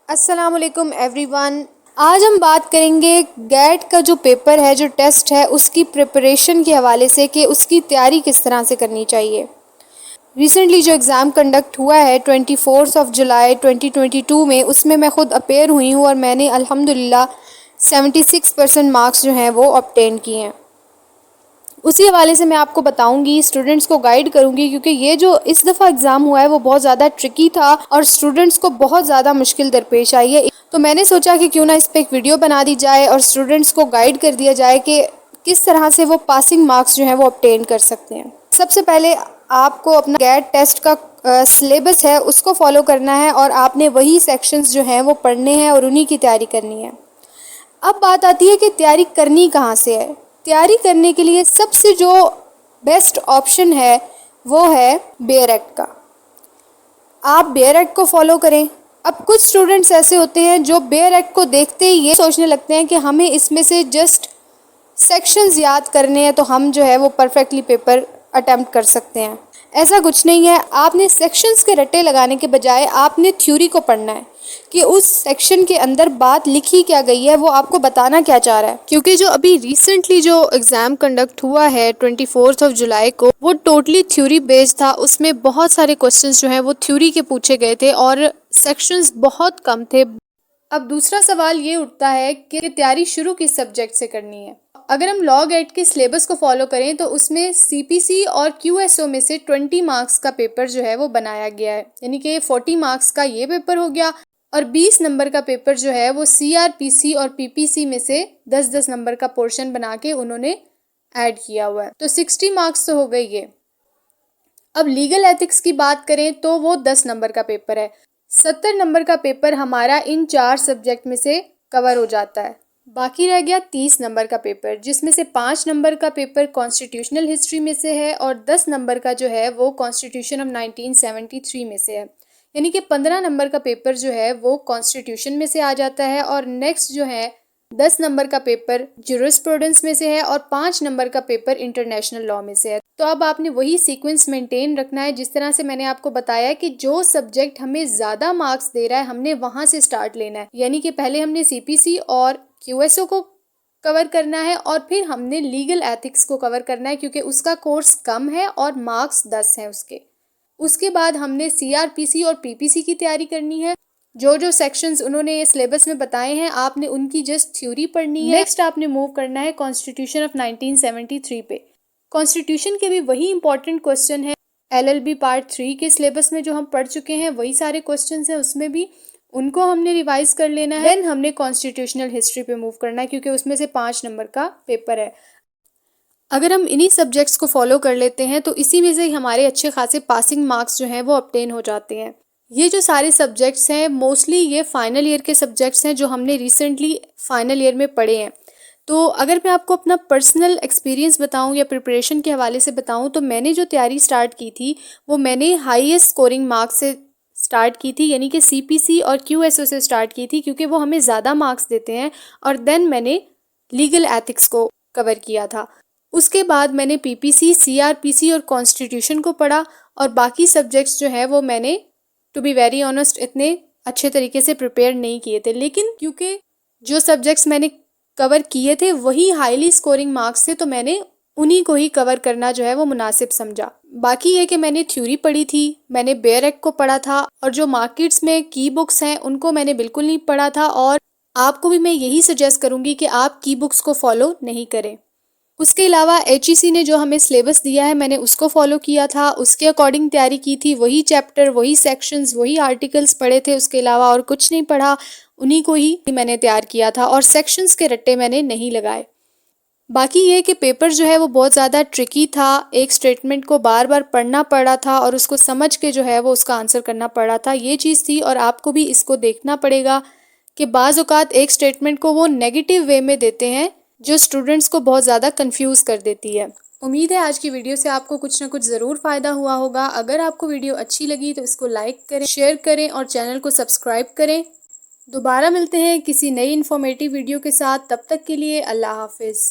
अस्सलाम वालेकुम एवरीवन। आज हम बात करेंगे गैट का जो पेपर है, जो टेस्ट है, उसकी प्रिपरेशन के हवाले से कि उसकी तैयारी किस तरह से करनी चाहिए। रिसेंटली जो एग्ज़ाम कंडक्ट हुआ है 24 जुलाई 2022 में, उसमें मैं ख़ुद अपेयर हुई हूँ और मैंने अल्हम्दुलिल्लाह 76% मार्क्स जो हैं वो ऑब्टेन किए हैं। उसी हवाले से मैं आपको बताऊंगी, स्टूडेंट्स को गाइड करूंगी, क्योंकि ये जो इस दफ़ा एग्ज़ाम हुआ है वो बहुत ज़्यादा ट्रिकी था और स्टूडेंट्स को बहुत ज़्यादा मुश्किल दरपेश आई है। तो मैंने सोचा कि क्यों ना इस पर एक वीडियो बना दी जाए और स्टूडेंट्स को गाइड कर दिया जाए कि किस तरह से वो पासिंग मार्क्स जो हैं वो ऑब्टेन कर सकते हैं। सबसे पहले आपको अपना गैट टेस्ट का सिलेबस है उसको फॉलो करना है और आपने वही सेक्शंस जो हैं वो पढ़ने हैं और उन्हीं की तैयारी करनी है। अब बात आती है कि तैयारी करनी कहाँ से है। तैयारी करने के लिए सबसे जो बेस्ट ऑप्शन है वो है बेयर एक्ट का। आप बेयर एक्ट को फॉलो करें। अब कुछ स्टूडेंट्स ऐसे होते हैं जो बेयर एक्ट को देखते ही ये सोचने लगते हैं कि हमें इसमें से जस्ट सेक्शंस याद करने हैं तो हम जो है वो परफेक्टली पेपर अटेम्प्ट कर सकते हैं। ऐसा कुछ नहीं है। आपने सेक्शंस के रट्टे लगाने के बजाय आपने थ्योरी को पढ़ना है कि उस सेक्शन के अंदर बात लिखी क्या गई है, वो आपको बताना क्या चाह रहा है। क्योंकि जो अभी रिसेंटली जो एग्ज़ाम कंडक्ट हुआ है 24 जुलाई को, वो टोटली थ्योरी बेस्ड था। उसमें बहुत सारे क्वेश्चंस जो हैं वो थ्योरी के पूछे गए थे और सेक्शंस बहुत कम थे। अब दूसरा सवाल ये उठता है कि तैयारी शुरू किस सब्जेक्ट से करनी है। अगर हम लॉ गेट के सिलेबस को फॉलो करें तो उसमें सीपीसी और क्यूएसओ में से 20 मार्क्स का पेपर जो है वो बनाया गया है, यानी कि 40 मार्क्स का ये पेपर हो गया और 20 नंबर का पेपर जो है वो सीआरपीसी और पीपीसी में से 10-10 नंबर का पोर्शन बना के उन्होंने ऐड किया हुआ है। तो 60 मार्क्स तो हो गए ये। अब लीगल एथिक्स की बात करें तो वो 10 नंबर का पेपर है। 70 नंबर का पेपर हमारा इन 4 सब्जेक्ट में से कवर हो जाता है। बाकी रह गया 30 नंबर का पेपर, जिसमें से 5 नंबर का पेपर कॉन्स्टिट्यूशनल हिस्ट्री में से है और 10 नंबर का जो है वो कॉन्स्टिट्यूशन ऑफ 1973 में से है। यानी कि 15 नंबर का पेपर जो है वो कॉन्स्टिट्यूशन में से आ जाता है और नेक्स्ट जो है 10 नंबर का पेपर ज्यूरिस्प्रूडेंस में से है और 5 नंबर का पेपर इंटरनेशनल लॉ में से है। तो अब आपने वही सीक्वेंस मेंटेन रखना है जिस तरह से मैंने आपको बताया कि जो सब्जेक्ट हमें ज़्यादा मार्क्स दे रहा है हमने वहाँ से स्टार्ट लेना है। यानी कि पहले हमने सीपीसी और क्यूएसओ को कवर करना है और फिर हमने लीगल एथिक्स को कवर करना है, क्योंकि उसका कोर्स कम है और मार्क्स 10 हैं उसके। उसके बाद हमने सीआरपीसी और पीपीसी की तैयारी करनी है। जो जो सेक्शंस उन्होंने ये सिलेबस में बताए हैं आपने उनकी जस्ट थ्योरी पढ़नी है। नेक्स्ट आपने मूव करना है कॉन्स्टिट्यूशन ऑफ 1973 पे। कॉन्स्टिट्यूशन के भी वही इंपॉर्टेंट क्वेश्चन है। एलएलबी पार्ट 3 के सिलेबस में जो हम पढ़ चुके हैं वही सारे क्वेश्चंस हैं, उसमें भी उनको हमने रिवाइज कर लेना है। देन हमने कॉन्स्टिट्यूशनल हिस्ट्री पे मूव करना है, क्योंकि उसमें से 5 नंबर का पेपर है। अगर हम इन्हीं सब्जेक्ट्स को फॉलो कर लेते हैं तो इसी में से हमारे अच्छे खासे पासिंग मार्क्स जो हैं वो ऑब्टेन हो जाते हैं। ये जो सारे सब्जेक्ट्स हैं मोस्टली ये फाइनल ईयर के सब्जेक्ट्स हैं जो हमने रिसेंटली फाइनल ईयर में पढ़े हैं। तो अगर मैं आपको अपना पर्सनल एक्सपीरियंस बताऊं या प्रिपरेशन के हवाले से बताऊं तो मैंने जो तैयारी स्टार्ट की थी वो मैंने हाईएस्ट स्कोरिंग मार्क्स से स्टार्ट की थी, यानी कि सीपीसी और क्यूएसओ से स्टार्ट की थी, क्योंकि वो हमें ज़्यादा मार्क्स देते हैं। और देन मैंने लीगल एथिक्स को कवर किया था। उसके बाद मैंने पीपीसी, सीआरपीसी और कॉन्स्टिट्यूशन को पढ़ा और बाकी सब्जेक्ट्स जो है वो मैंने टू बी वेरी ऑनेस्ट इतने अच्छे तरीके से प्रिपेयर नहीं किए थे, लेकिन क्योंकि जो सब्जेक्ट्स मैंने कवर किए थे वही हाईली स्कोरिंग मार्क्स थे तो मैंने उन्हीं को ही कवर करना जो है वो मुनासिब समझा। बाकी ये कि मैंने थ्योरी पढ़ी थी, मैंने बेयर एक्ट को पढ़ा था और जो मार्केट्स में की बुक्स हैं उनको मैंने बिल्कुल नहीं पढ़ा था और आपको भी मैं यही सजेस्ट करूँगी कि आप की बुक्स को फॉलो नहीं करें। उसके अलावा एचईसी ने जो हमें सिलेबस दिया है मैंने उसको फॉलो किया था, उसके अकॉर्डिंग तैयारी की थी, वही चैप्टर, वही सेक्शंस, वही आर्टिकल्स पढ़े थे, उसके अलावा और कुछ नहीं पढ़ा, उन्हीं को ही मैंने तैयार किया था और सेक्शंस के रट्टे मैंने नहीं लगाए। बाकी ये कि पेपर जो है वो बहुत ज़्यादा ट्रिकी था, एक स्टेटमेंट को बार बार पढ़ना पड़ा था और उसको समझ के जो है वो उसका आंसर करना पड़ा था, ये चीज़ थी। और आपको भी इसको देखना पड़ेगा कि बाज़ औक़ात एक स्टेटमेंट को वो नेगेटिव वे में देते हैं जो स्टूडेंट्स को बहुत ज़्यादा कंफ्यूज कर देती है। उम्मीद है आज की वीडियो से आपको कुछ ना कुछ ज़रूर फ़ायदा हुआ होगा। अगर आपको वीडियो अच्छी लगी तो इसको लाइक करें, शेयर करें और चैनल को सब्सक्राइब करें। दोबारा मिलते हैं किसी नई इन्फॉर्मेटिव वीडियो के साथ, तब तक के लिए अल्लाह हाफिज़।